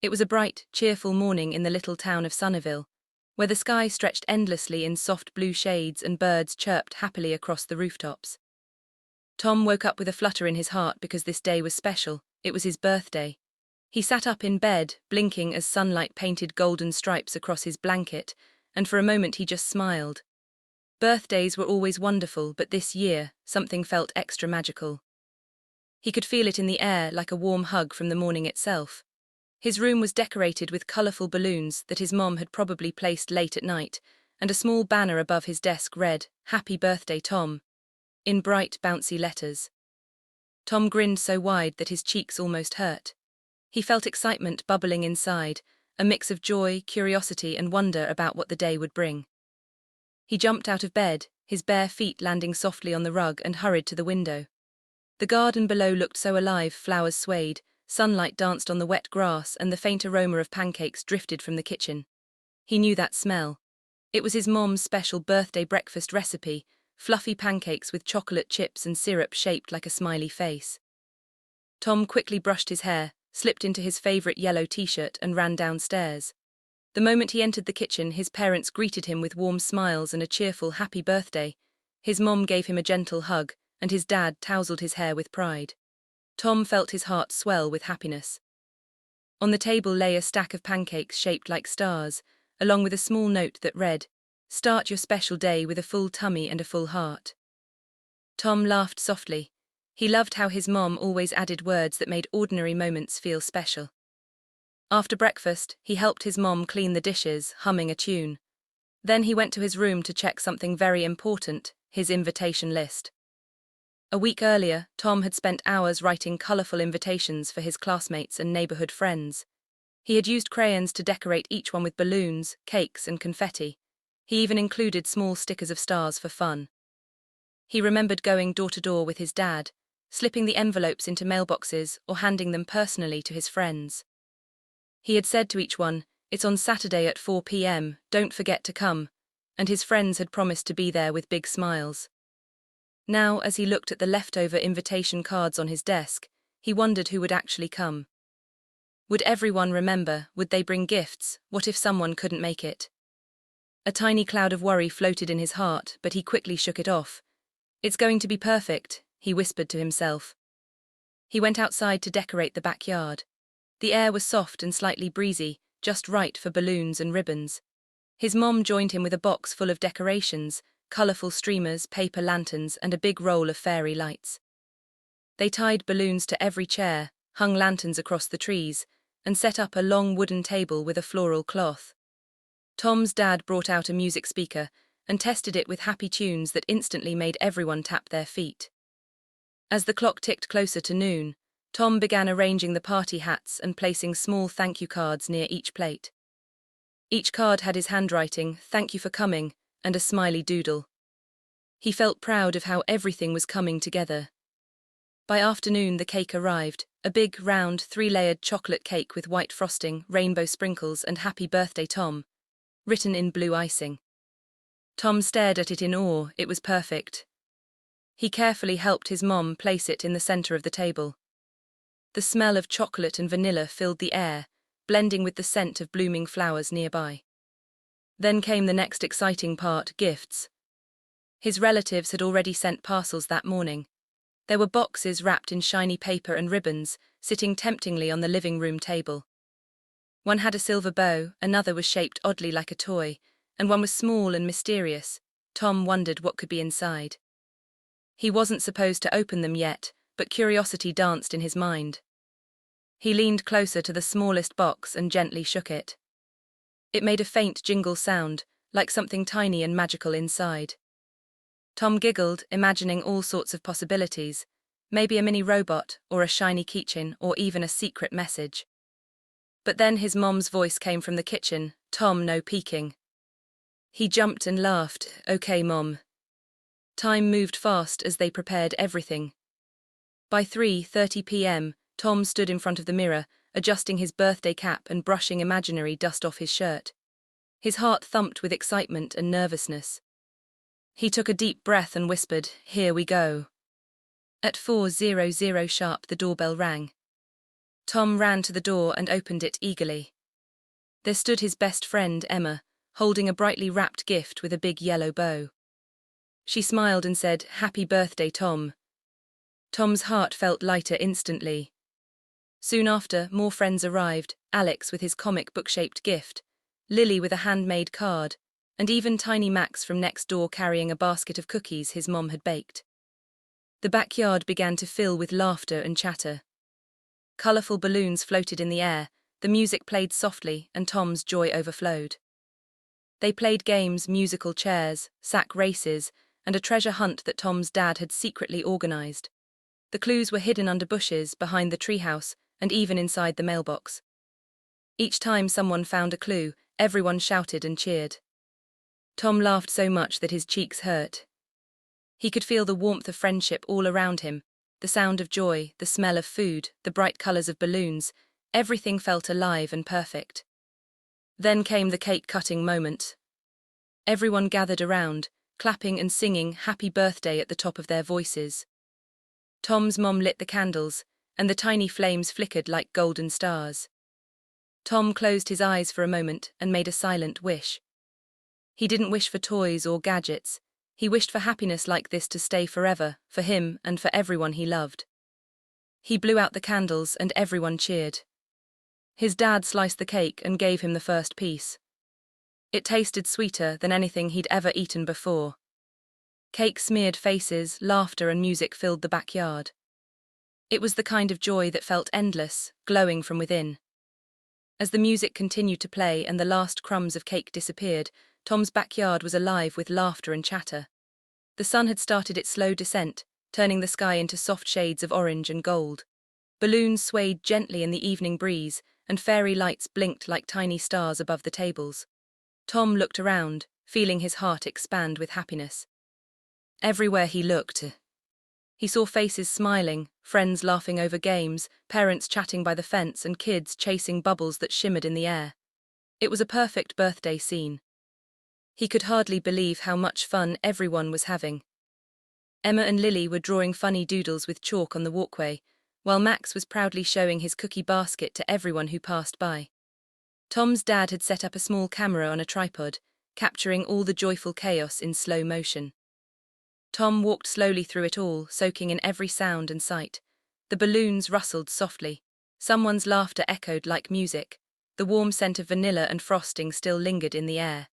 It was a bright, cheerful morning in the little town of Sunnyville, where the sky stretched endlessly in soft blue shades and birds chirped happily across the rooftops. Tom woke up with a flutter in his heart because this day was special. It was his birthday. He sat up in bed, blinking as sunlight painted golden stripes across his blanket, and for a moment he just smiled. Birthdays were always wonderful, but this year, something felt extra magical. He could feel it in the air like a warm hug from the morning itself. His room was decorated with colourful balloons that his mom had probably placed late at night, and a small banner above his desk read, "Happy Birthday, Tom," in bright, bouncy letters. Tom grinned so wide that his cheeks almost hurt. He felt excitement bubbling inside, a mix of joy, curiosity, and wonder about what the day would bring. He jumped out of bed, his bare feet landing softly on the rug, and hurried to the window. The garden below looked so alive, flowers swayed, sunlight danced on the wet grass, and the faint aroma of pancakes drifted from the kitchen. He knew that smell. It was his mom's special birthday breakfast recipe, fluffy pancakes with chocolate chips and syrup shaped like a smiley face. Tom quickly brushed his hair, slipped into his favorite yellow t-shirt, and ran downstairs. The moment he entered the kitchen, his parents greeted him with warm smiles and a cheerful happy birthday. His mom gave him a gentle hug, and his dad tousled his hair with pride. Tom felt his heart swell with happiness. On the table lay a stack of pancakes shaped like stars, along with a small note that read, "Start your special day with a full tummy and a full heart." Tom laughed softly. He loved how his mom always added words that made ordinary moments feel special. After breakfast, he helped his mom clean the dishes, humming a tune. Then he went to his room to check something very important, his invitation list. A week earlier, Tom had spent hours writing colourful invitations for his classmates and neighbourhood friends. He had used crayons to decorate each one with balloons, cakes, and confetti. He even included small stickers of stars for fun. He remembered going door to door with his dad, slipping the envelopes into mailboxes or handing them personally to his friends. He had said to each one, "It's on Saturday at 4 p.m, don't forget to come," and his friends had promised to be there with big smiles. Now, as he looked at the leftover invitation cards on his desk, he wondered who would actually come. Would everyone remember? Would they bring gifts? What if someone couldn't make it? A tiny cloud of worry floated in his heart, but he quickly shook it off. "It's going to be perfect," he whispered to himself. He went outside to decorate the backyard. The air was soft and slightly breezy, just right for balloons and ribbons. His mom joined him with a box full of decorations, colourful streamers, paper lanterns, and a big roll of fairy lights. They tied balloons to every chair, hung lanterns across the trees, and set up a long wooden table with a floral cloth. Tom's dad brought out a music speaker and tested it with happy tunes that instantly made everyone tap their feet. As the clock ticked closer to noon, Tom began arranging the party hats and placing small thank you cards near each plate. Each card had his handwriting, "Thank you for coming," and a smiley doodle. He felt proud of how everything was coming together. By afternoon, the cake arrived, a big, round, 3-layered chocolate cake with white frosting, rainbow sprinkles, and "Happy Birthday, Tom," written in blue icing. Tom stared at it in awe. It was perfect. He carefully helped his mom place it in the center of the table. The smell of chocolate and vanilla filled the air, blending with the scent of blooming flowers nearby. Then came the next exciting part, gifts. His relatives had already sent parcels that morning. There were boxes wrapped in shiny paper and ribbons, sitting temptingly on the living room table. One had a silver bow, another was shaped oddly like a toy, and one was small and mysterious. Tom wondered what could be inside. He wasn't supposed to open them yet, but curiosity danced in his mind. He leaned closer to the smallest box and gently shook it. It made a faint jingle sound, like something tiny and magical inside. Tom giggled, imagining all sorts of possibilities, maybe a mini robot, or a shiny keychain, or even a secret message. But then his mom's voice came from the kitchen, "Tom, no peeking." He jumped and laughed, "Okay, Mom." Time moved fast as they prepared everything. By 3:30 p.m., Tom stood in front of the mirror, adjusting his birthday cap and brushing imaginary dust off his shirt. His heart thumped with excitement and nervousness. He took a deep breath and whispered, "Here we go." At 4:00 sharp, the doorbell rang. Tom ran to the door and opened it eagerly. There stood his best friend, Emma, holding a brightly wrapped gift with a big yellow bow. She smiled and said, "Happy birthday, Tom." Tom's heart felt lighter instantly. Soon after, more friends arrived, Alex with his comic book-shaped gift, Lily with a handmade card, and even tiny Max from next door carrying a basket of cookies his mom had baked. The backyard began to fill with laughter and chatter. Colourful balloons floated in the air, the music played softly, and Tom's joy overflowed. They played games, musical chairs, sack races, and a treasure hunt that Tom's dad had secretly organised. The clues were hidden under bushes, behind the treehouse, and even inside the mailbox. Each time someone found a clue, everyone shouted and cheered. Tom laughed so much that his cheeks hurt. He could feel the warmth of friendship all around him, the sound of joy, the smell of food, the bright colours of balloons. Everything felt alive and perfect. Then came the cake-cutting moment. Everyone gathered around, clapping and singing "Happy Birthday" at the top of their voices. Tom's mom lit the candles, and the tiny flames flickered like golden stars. Tom closed his eyes for a moment and made a silent wish. He didn't wish for toys or gadgets. He wished for happiness like this to stay forever, for him and for everyone he loved. He blew out the candles and everyone cheered. His dad sliced the cake and gave him the first piece. It tasted sweeter than anything he'd ever eaten before. Cake-smeared faces, laughter and music filled the backyard. It was the kind of joy that felt endless, glowing from within. As the music continued to play and the last crumbs of cake disappeared, Tom's backyard was alive with laughter and chatter. The sun had started its slow descent, turning the sky into soft shades of orange and gold. Balloons swayed gently in the evening breeze, and fairy lights blinked like tiny stars above the tables. Tom looked around, feeling his heart expand with happiness. Everywhere he looked, he saw faces smiling, friends laughing over games, parents chatting by the fence, and kids chasing bubbles that shimmered in the air. It was a perfect birthday scene. He could hardly believe how much fun everyone was having. Emma and Lily were drawing funny doodles with chalk on the walkway, while Max was proudly showing his cookie basket to everyone who passed by. Tom's dad had set up a small camera on a tripod, capturing all the joyful chaos in slow motion. Tom walked slowly through it all, soaking in every sound and sight. The balloons rustled softly. Someone's laughter echoed like music. The warm scent of vanilla and frosting still lingered in the air.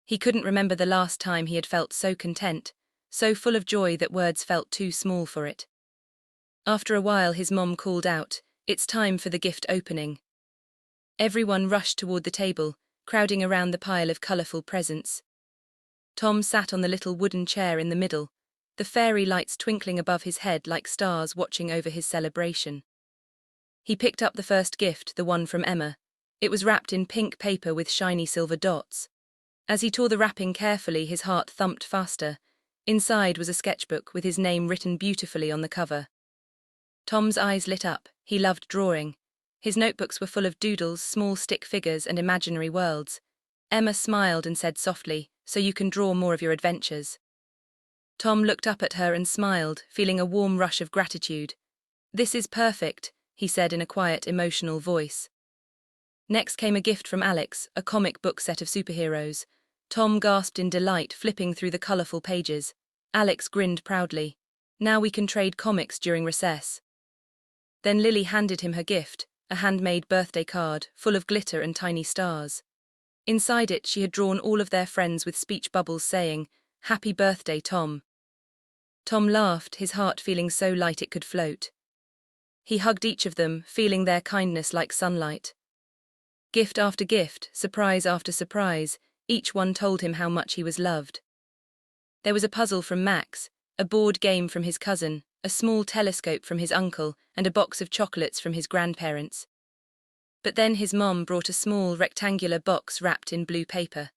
He couldn't remember the last time he had felt so content, so full of joy that words felt too small for it. After a while his mom called out, "It's time for the gift opening." Everyone rushed toward the table, crowding around the pile of colourful presents. Tom sat on the little wooden chair in the middle, the fairy lights twinkling above his head like stars watching over his celebration. He picked up the first gift, the one from Emma. It was wrapped in pink paper with shiny silver dots. As he tore the wrapping carefully, his heart thumped faster. Inside was a sketchbook with his name written beautifully on the cover. Tom's eyes lit up. He loved drawing. His notebooks were full of doodles, small stick figures, and imaginary worlds. Emma smiled and said softly, "So you can draw more of your adventures." Tom looked up at her and smiled, feeling a warm rush of gratitude. "This is perfect," he said in a quiet, emotional voice. Next came a gift from Alex, a comic book set of superheroes. Tom gasped in delight, flipping through the colourful pages. Alex grinned proudly. "Now we can trade comics during recess." Then Lily handed him her gift, a handmade birthday card, full of glitter and tiny stars. Inside it, she had drawn all of their friends with speech bubbles saying, "Happy birthday, Tom." Tom laughed, his heart feeling so light it could float. He hugged each of them, feeling their kindness like sunlight. Gift after gift, surprise after surprise, each one told him how much he was loved. There was a puzzle from Max, a board game from his cousin, a small telescope from his uncle, and a box of chocolates from his grandparents. But then his mom brought a small, rectangular box wrapped in blue paper.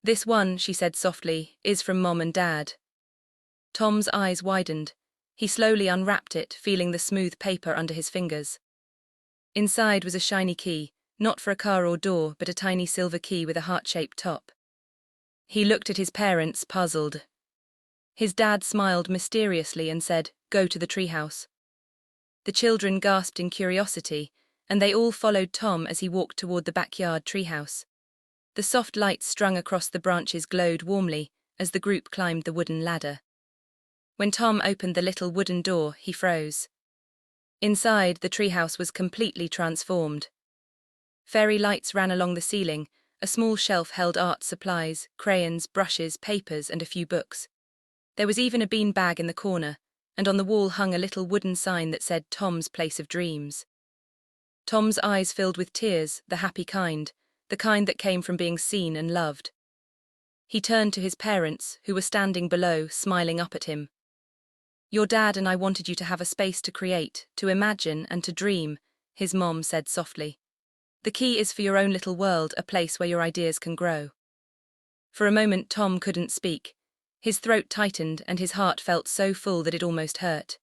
"This one," she said softly, "is from Mom and Dad." Tom's eyes widened. He slowly unwrapped it, feeling the smooth paper under his fingers. Inside was a shiny key, not for a car or door, but a tiny silver key with a heart-shaped top. He looked at his parents, puzzled. His dad smiled mysteriously and said, "Go to the treehouse." The children gasped in curiosity, and they all followed Tom as he walked toward the backyard treehouse. The soft lights strung across the branches glowed warmly as the group climbed the wooden ladder. When Tom opened the little wooden door, he froze. Inside, the treehouse was completely transformed. Fairy lights ran along the ceiling. A small shelf held art supplies, crayons, brushes, papers, and a few books. There was even a bean bag in the corner, and on the wall hung a little wooden sign that said Tom's Place of Dreams. Tom's eyes filled with tears, the happy kind, the kind that came from being seen and loved. He turned to his parents, who were standing below, smiling up at him. "Your dad and I wanted you to have a space to create, to imagine, and to dream," his mom said softly. "The key is for your own little world, a place where your ideas can grow." For a moment Tom couldn't speak. His throat tightened and his heart felt so full that it almost hurt.